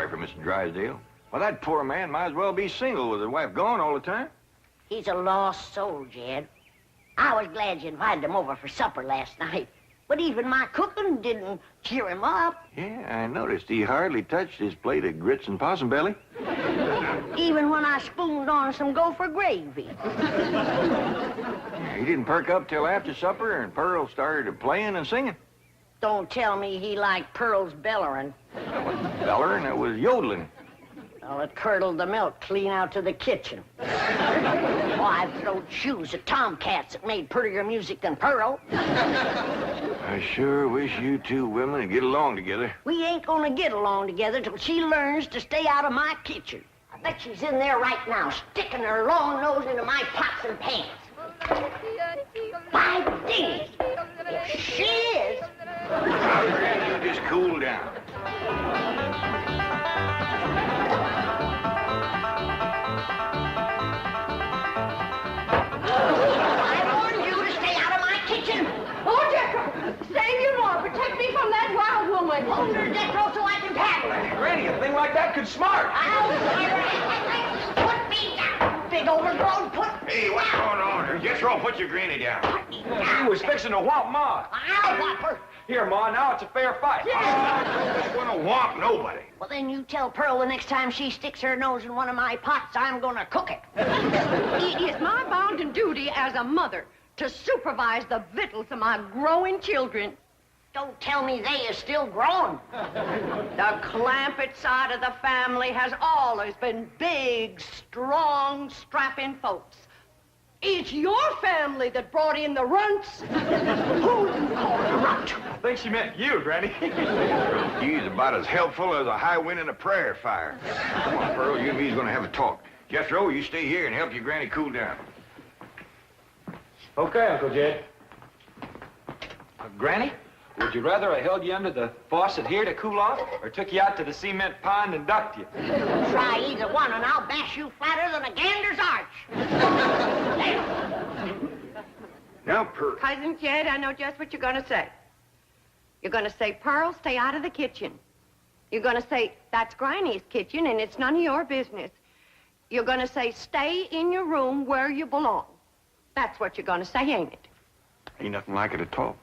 sorry for Mr. Drysdale. Well, that poor man might as well be single with his wife gone all the time. He's a lost soul, Jed. I was glad you invited him over for supper last night. But even my cooking didn't cheer him up. Yeah, I noticed he hardly touched his plate of grits and possum belly. Even when I spooned on some gopher gravy. He didn't perk up till after supper, and Pearl started playing and singing. Don't tell me he liked Pearl's bellering. That wasn't bellering, it was yodeling. Well, it curdled the milk clean out to the kitchen. Oh, I've thrown shoes at tomcats that made prettier music than Pearl. I sure wish you two women would get along together. We ain't gonna get along together till she learns to stay out of my kitchen. I bet she's in there right now, sticking her long nose into my pots and pans. By dingy, if she is... Now, Granny, you just cool down. I warned you to stay out of my kitchen. Oh, Jethro, save you more. Protect me from that wild woman. Hold her, Jethro, so I can paddle her. Granny, a thing like that could smart. Put me down, big overgrown put. Hey, what's going on here? Jethro, put your granny down. He was fixing to whomp Ma. I'll whop her. Here, Ma, now it's a fair fight. I don't want to whomp nobody. Well, then you tell Pearl the next time she sticks her nose in one of my pots, I'm gonna cook it. It is my bounden duty as a mother to supervise the victuals of my growing children. Don't tell me they is still growing. The Clampett side of the family has always been big, strong, strapping folks. It's your family that brought in the runts. Who you call a runt? I think she meant you, Granny. He's about as helpful as a high wind in a prairie fire. Come on, Pearl, you and me's gonna have a talk. Jethro, you stay here and help your granny cool down. Okay, Uncle Jed. Granny, would you rather I held you under the faucet here to cool off, or took you out to the cement pond and ducked you? Try either one and I'll bash you flatter than a gander's arch. Now, Pearl. Cousin Jed, I know just what you're going to say. You're going to say, Pearl, stay out of the kitchen. You're going to say, that's Granny's kitchen and it's none of your business. You're going to say, stay in your room where you belong. That's what you're going to say, ain't it? Ain't nothing like it at all.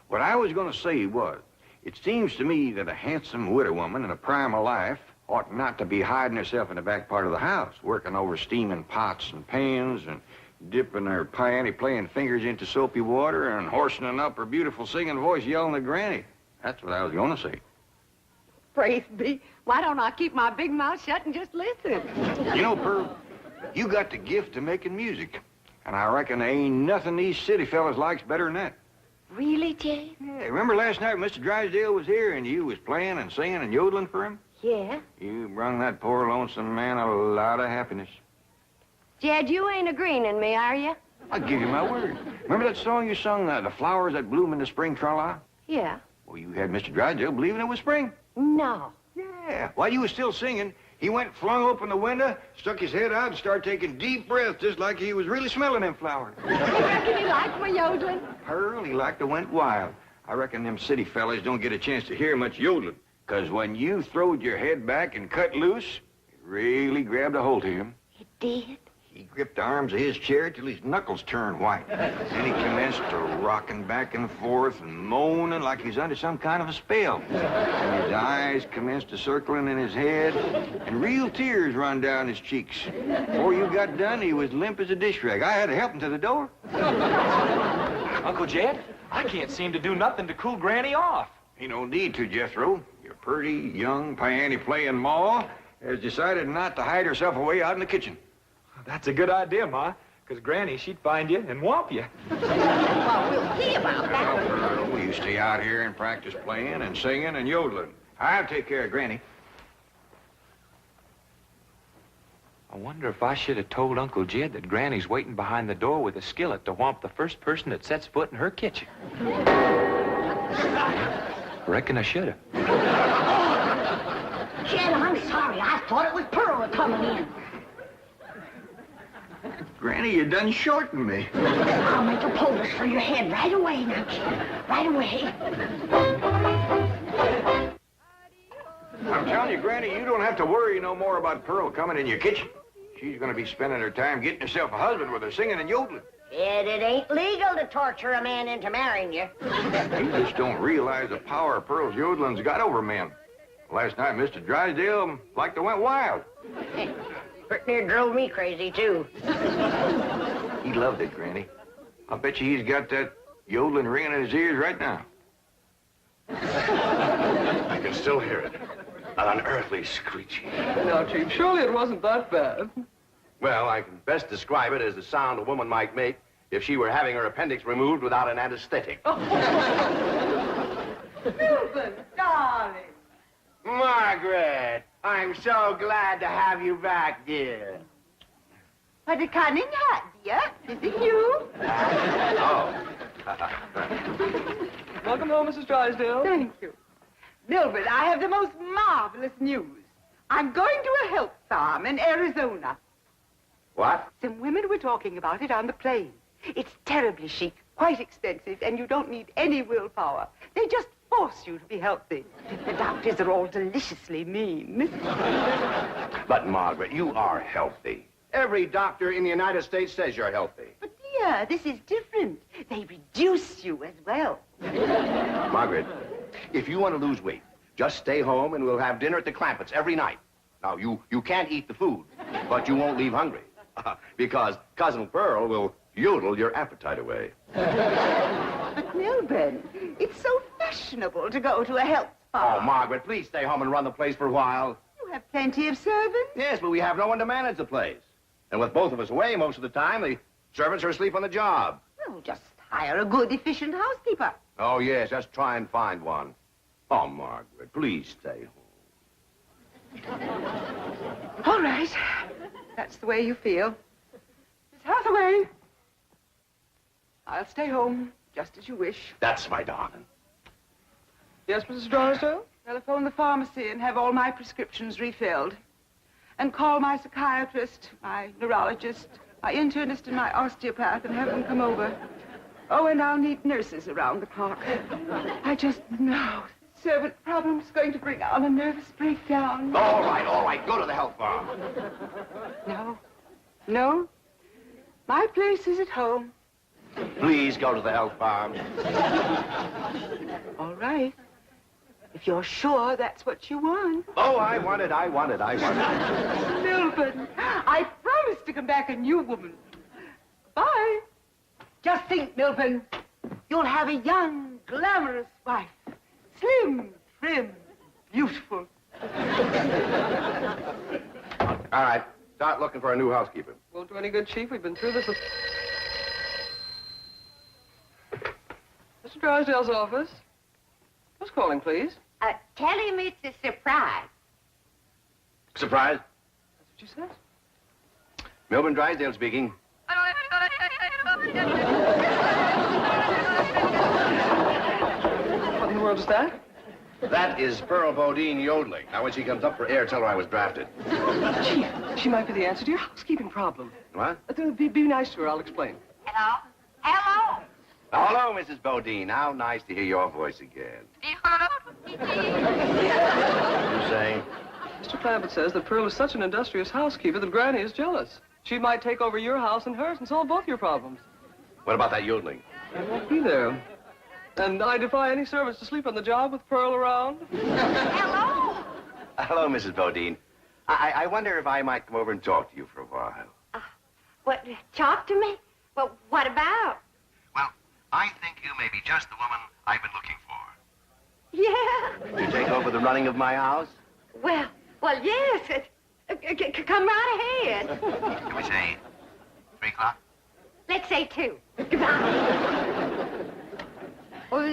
What I was going to say was, it seems to me that a handsome widow woman in the prime of life ought not to be hiding herself in the back part of the house, working over steaming pots and pans and dipping her panty-playing fingers into soapy water and hoarsening up her beautiful singing voice yelling at Granny. That's what I was going to say. Praise be. Why don't I keep my big mouth shut and just listen? You know, Pearl, you got the gift of making music. And I reckon there ain't nothing these city fellas likes better than that. Really, Jay? Yeah, remember last night Mr. Drysdale was here and you was playing and singing and yodeling for him? Yeah. You brung that poor lonesome man a lot of happiness. Jed, you ain't agreeing in me, are you? I'll give you my word. Remember that song you sung, The Flowers That Bloom in the Spring, Tra-la? Yeah. Well, you had Mr. Drysdale believing it was spring. No. Yeah. While you was still singing, he went, flung open the window, stuck his head out, and started taking deep breaths, just like he was really smelling them flowers. You reckon he liked my yodeling? Pearl, he like to went wild. I reckon them city fellas don't get a chance to hear much yodeling. 'Cause when you throwed your head back and cut loose, it really grabbed a hold of him. It did? He gripped the arms of his chair till his knuckles turned white. Then he commenced to rocking back and forth and moaning like he's under some kind of a spell. And his eyes commenced to circling in his head, and real tears run down his cheeks. Before you got done, he was limp as a dish rag. I had to help him to the door. Uncle Jed, I can't seem to do nothing to cool Granny off. Ain't no need to, Jethro. Your pretty, young, piano-playing ma has decided not to hide herself away out in the kitchen. That's a good idea, Ma, because Granny, she'd find you and whomp you. Well, we'll see about that. Well, you stay out here and practice playing and singing and yodeling. I'll take care of Granny. I wonder if I should have told Uncle Jed that Granny's waiting behind the door with a skillet to whomp the first person that sets foot in her kitchen. Reckon I should have. Jed, I'm sorry. I thought it was Pearl coming in. Granny, you done shortened me. I'll make a poultice for your head right away now, Jed. Right away. I'm telling you, Granny, you don't have to worry no more about Pearl coming in your kitchen. She's going to be spending her time getting herself a husband with her singing and yodeling. Yet it ain't legal to torture a man into marrying you. You just don't realize the power Pearl's yodeling's got over men. Last night, Mr. Drysdale like to went wild. Pretty near drove me crazy, too. He loved it, Granny. I bet you he's got that yodeling ringing in his ears right now. I can still hear it. An unearthly screeching. Now, Chief, surely it wasn't that bad. Well, I can best describe it as the sound a woman might make if she were having her appendix removed without an anesthetic. Milton, darling. Margaret, I'm so glad to have you back, dear. What a cunning hat, dear. Is it you? Oh. Welcome home, Mrs. Drysdale. Thank you. Milton, I have the most marvelous news. I'm going to a help farm in Arizona. What? Some women were talking about it on the plane. It's terribly chic, quite expensive, and you don't need any willpower. They just force you to be healthy. The doctors are all deliciously mean. But, Margaret, you are healthy. Every doctor in the United States says you're healthy. But, dear, this is different. They reduce you as well. Margaret, if you want to lose weight, just stay home and we'll have dinner at the Clampetts every night. Now, you can't eat the food, but you won't leave hungry. Because Cousin Pearl will yodel your appetite away. But, Milburn, it's so fashionable to go to a health farm. Oh, Margaret, please stay home and run the place for a while. You have plenty of servants. Yes, but we have no one to manage the place. And with both of us away most of the time, the servants are asleep on the job. Well, just hire a good, efficient housekeeper. Oh, yes, just try and find one. Oh, Margaret, please stay home. All right. That's the way you feel. Miss Hathaway. I'll stay home, just as you wish. That's my darling. Yes, Mrs. Drysdale? Telephone the pharmacy and have all my prescriptions refilled. And call my psychiatrist, my neurologist, my internist, and my osteopath and have them come over. Oh, and I'll need nurses around the clock. I just know servant problem's going to bring on a nervous breakdown. All right. Go to the health farm. No. My place is at home. Please go to the health farm. All right. If you're sure that's what you want. Oh, I want it. Milburn, I promise to come back a new woman. Bye. Just think, Milburn, you'll have a young, glamorous wife. Slim, trim, beautiful. All right. Start looking for a new housekeeper. Won't do any good, Chief. We've been through this. Mr. Drysdale's office. Who's calling, please? Tell him it's a surprise. Surprise? That's what you said. Milburn Drysdale speaking. What in the world is that? That is Pearl Bodine yodeling. Now, when she comes up for air, tell her I was drafted. Chief, she might be the answer to your housekeeping problem. What? Be nice to her. I'll explain. Hello? Hello? Hello, Mrs. Bodine. How nice to hear your voice again. You saying? Mr. Clampett says that Pearl is such an industrious housekeeper that Granny is jealous. She might take over your house and hers and solve both your problems. What about that yodeling? I won't be there. And I defy any servants to sleep on the job with Pearl around. Hello? Hello, Mrs. Bodine. I wonder if I might come over and talk to you for a while. What, talk to me? Well, what about? Well, I think you may be just the woman I've been looking for. Yeah. To take over the running of my house? Well, yes. Come right ahead. Can we say 3 o'clock? Let's say 2. Goodbye. Will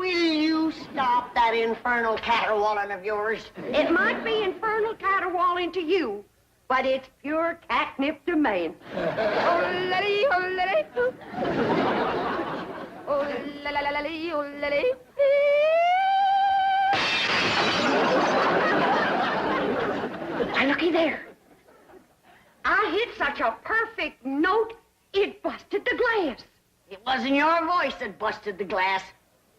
you stop that infernal caterwauling of yours? It might be infernal caterwauling to you, but it's pure catnip to me. Now, looky there. I hit such a perfect note, it busted the glass. It wasn't your voice that busted the glass.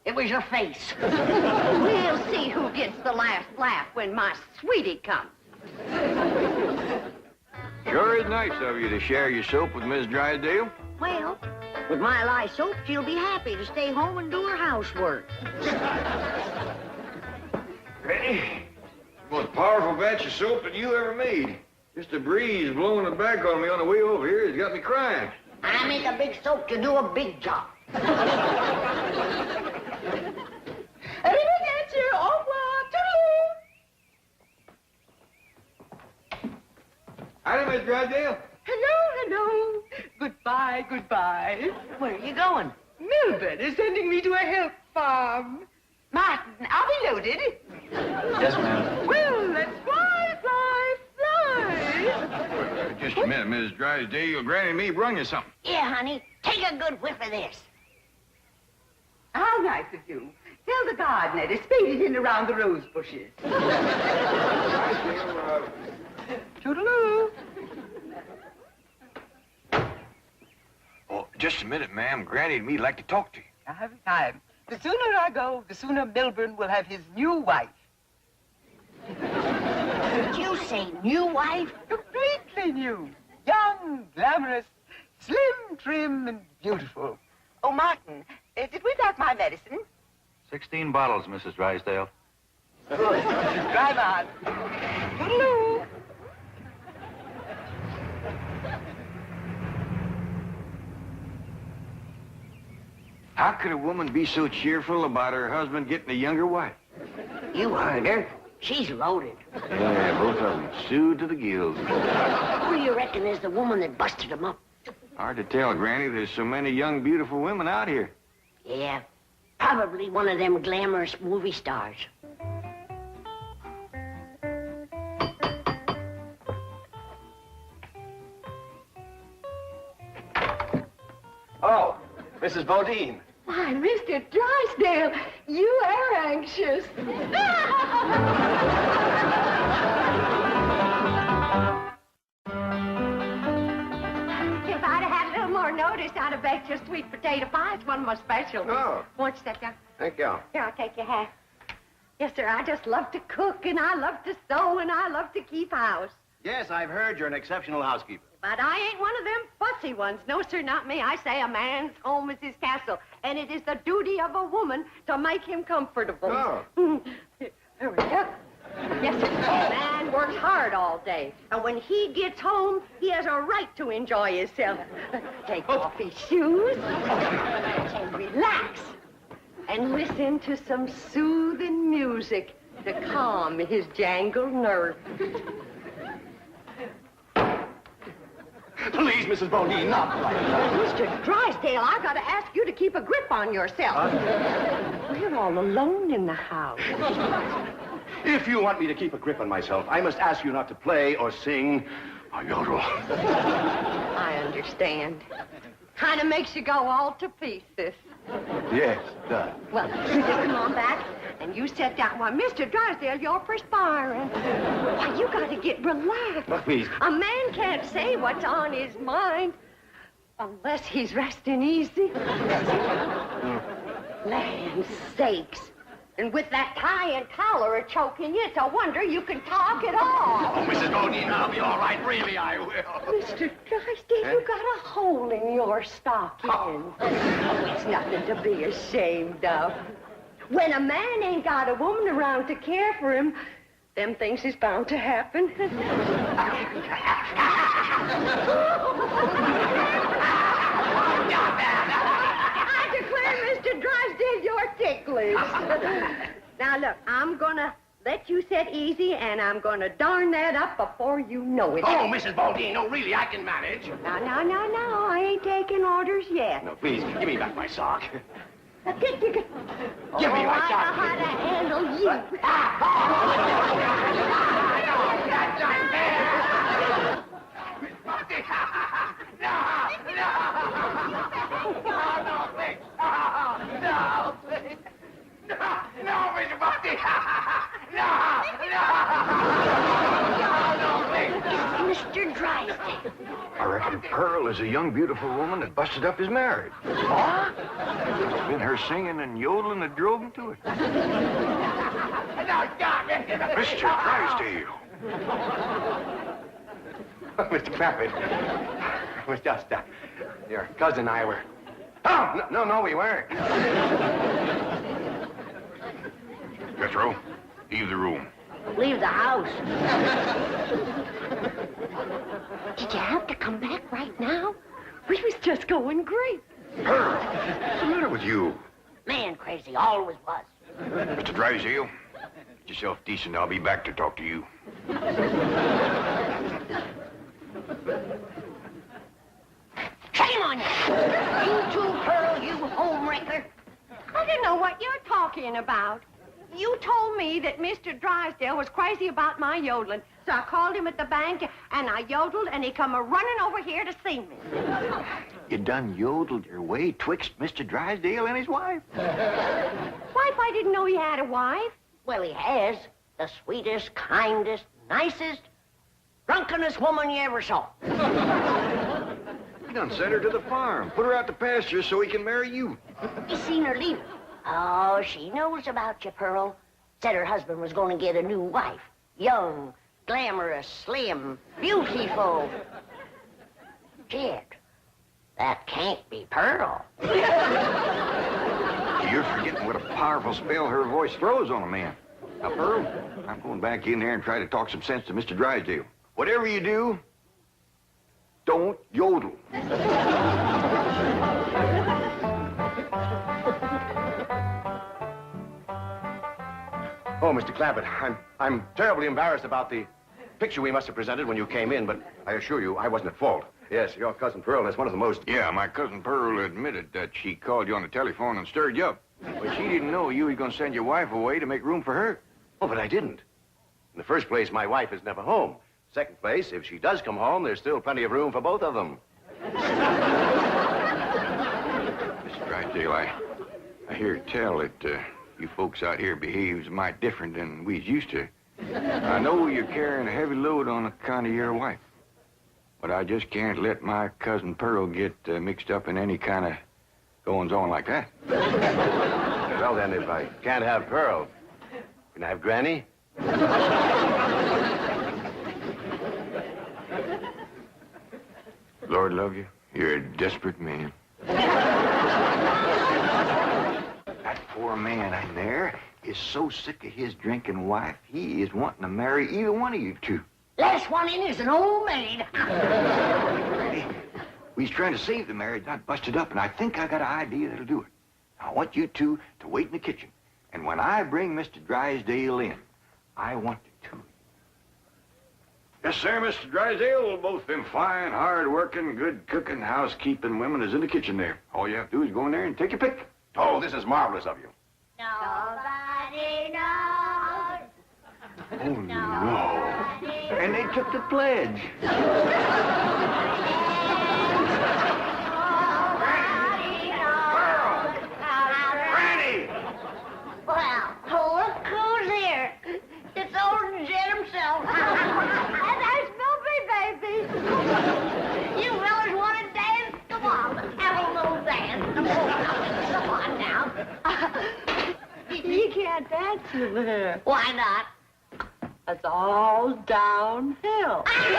It was your face. We'll see who gets the last laugh when my sweetie comes. Sure is nice of you to share your soap with Miss Drysdale. Well, with my lye soap, she'll be happy to stay home and do her housework. Granny, most powerful batch of soap that you ever made. Just a breeze blowing it back on me on the way over here has got me crying. I make a big soap to do a big job. Arrivederci, au revoir, toodaloo. Howdy, Miss Drysdale. Hello, hello. Goodbye, goodbye. Where are you going? Milburn is sending me to a help farm. Martin, are we loaded? Yes, ma'am. Well, let's fly, fly, fly. Just a minute, Miss Drysdale. Granny and me brung you something. Yeah, honey. Take a good whiff of this. How nice of you. Tell the gardener to spade it in around the rose bushes. Toodaloo. Oh, just a minute, ma'am. Granny and me'd like to talk to you. I have time. The sooner I go, the sooner Milburn will have his new wife. Did you say new wife? Completely new. Young, glamorous, slim, trim, and beautiful. Oh, Martin, did we like my medicine? 16 bottles, Mrs. Drysdale. Good. Drive on. Toodaloo. How could a woman be so cheerful about her husband getting a younger wife? You heard her. She's loaded. Yeah, both of them. Sued to the gills. Who do you reckon is the woman that busted him up? Hard to tell, Granny. There's so many young, beautiful women out here. Yeah, probably one of them glamorous movie stars. Oh, Mrs. Bodine. Why, Mr. Drysdale, you are anxious. If I'd had a little more notice, I'd have baked your sweet potato pie. It's one of my specials. Oh. Won't you step down? Thank you. Here, I'll take your hat. Yes, sir, I just love to cook, and I love to sew, and I love to keep house. Yes, I've heard you're an exceptional housekeeper. But I ain't one of them fussy ones. No, sir, not me. I say a man's home is his castle, and it is the duty of a woman to make him comfortable. Oh. Here we go. Yes, sir. A man works hard all day, and when he gets home, he has a right to enjoy himself. Take off his shoes and relax and listen to some soothing music to calm his jangled nerves. Please, Mrs. Bodine, not like that. Mr. Drysdale, I gotta ask you to keep a grip on yourself. We're all alone in the house. If you want me to keep a grip on myself, I must ask you not to play or sing or yodel. I understand. Kind of makes you go all to pieces. Yes, it does. Well, you just come on back, and you sit down. Why, Mr. Drysdale, you're perspiring. Why, you gotta get relaxed. Well, please. A man can't say what's on his mind unless he's resting easy. Land sakes. And with that tie and collar a choking you, it's a wonder you can talk at all. Oh, Mrs. Bodine, I'll be all right. Really, I will. Mr. Drysdale, you got a hole in your stocking. Oh, it's nothing to be ashamed of. When a man ain't got a woman around to care for him, them things is bound to happen. I declare, Mr. Drysdale, you're ticklish. Now, look, I'm gonna let you sit easy, and I'm gonna darn that up before you know it. Oh, Mrs. Bodine, no, really, I can manage. No, I ain't taking orders yet. No, please, give me back my sock. Give me my I sock. know how to handle you. No, Mr. Bundy! No! Mr. Drysdale. I reckon Pearl is a young, beautiful woman that busted up his marriage. What? It's been her singing and yodeling that drove him to it. No, stop it. Mr. Drysdale. Mr. Clampett, it was just, your cousin and I were... Oh, no, we weren't. Jethro, leave the room. Leave the house. Did you have to come back right now? We was just going great. Pearl, what's the matter with you? Man crazy, always was. Mr. Drysdale, get yourself decent. I'll be back to talk to you. Shame on you! You too, Pearl, you homewrecker. I don't know what you're talking about. You told me that Mr. Drysdale was crazy about my yodeling, so I called him at the bank, and I yodeled, and he come a-running over here to see me. You done yodeled your way twixt Mr. Drysdale and his wife? Wife, I didn't know he had a wife. Well, he has. The sweetest, kindest, nicest, drunkenest woman you ever saw. You done sent her to the farm. Put her out to pasture so he can marry you. You seen her leave. Oh, she knows about you, Pearl. Said her husband was going to get a new wife. Young, glamorous, slim, beautiful. Jed, that can't be Pearl. You're forgetting what a powerful spell her voice throws on a man. Now, Pearl, I'm going back in there and try to talk some sense to Mr. Drysdale. Whatever you do, don't yodel. Oh, Mr. Clampett, I'm terribly embarrassed about the picture we must have presented when you came in, but I assure you I wasn't at fault. Yes, your cousin Pearl is one of the most... Yeah, my cousin Pearl admitted that she called you on the telephone and stirred you up. But she didn't know you were going to send your wife away to make room for her. Oh, but I didn't. In the first place, my wife is never home. Second place, if she does come home, there's still plenty of room for both of them. Mr. Drysdale, I hear tell that you folks out here behaves mighty different than we's used to. I know you're carrying a heavy load on account of your wife. But I just can't let my cousin Pearl get mixed up in any kind of goings-on like that. Well, then, if I can't have Pearl, can I have Granny? Lord love you, you're a desperate man. That poor man in there is so sick of his drinking wife, he is wanting to marry either one of you two. Last one in is an old maid. We's trying to save the marriage, not bust it up, and I think I got an idea that'll do it. I want you two to wait in the kitchen, and when I bring Mr. Drysdale in, I want the two of you. Yes, sir, Mr. Drysdale. Both them fine, hard-working, good-cooking, housekeeping women is in the kitchen there. All you have to do is go in there and take your pick. Oh, this is marvelous of you. Nobody knows. Oh, no. And they took the pledge. Well, look who's here. It's old Jed himself. And there's Milby, baby. You fellas want to dance? Come on, let's have a little dance. Come on now. You can't dance with her. Why not? It's all downhill. Take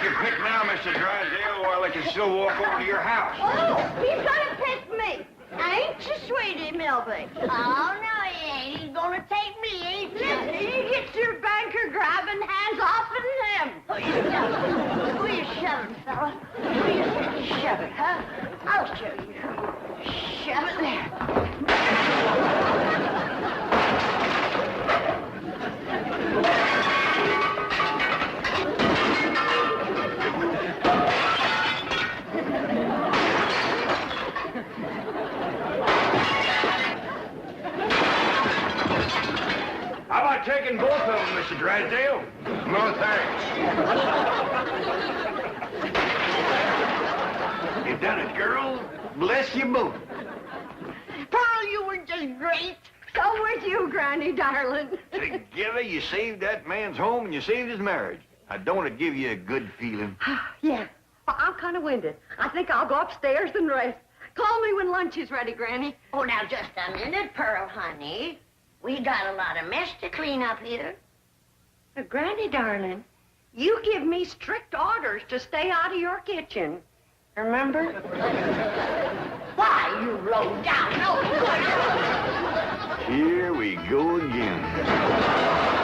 your pick now, Mr. Drysdale, while I can still walk over to your house. Oh, he's gonna pick me. Ain't you, sweetie, Milby? Oh, no, he ain't. He's gonna take me, ain't you? Listen, you get your banker grabbing hands off of him. Who you shoving, fella? Who you shoving, huh? I'll show you. Shove it there. How about taking both of them, Mr. Drysdale? No, thanks. You done it, girl. Bless you both. Pearl, you were just great. So was you, Granny, darling. Together, you saved that man's home and you saved his marriage. Don't it give you a good feeling? Yeah. Well, I'm kind of winded. I think I'll go upstairs and rest. Call me when lunch is ready, Granny. Oh, now, just a minute, Pearl, honey. We got a lot of mess to clean up here. Granny, darling, you give me strict orders to stay out of your kitchen. Remember? Why, you low down, no good. Here we go again.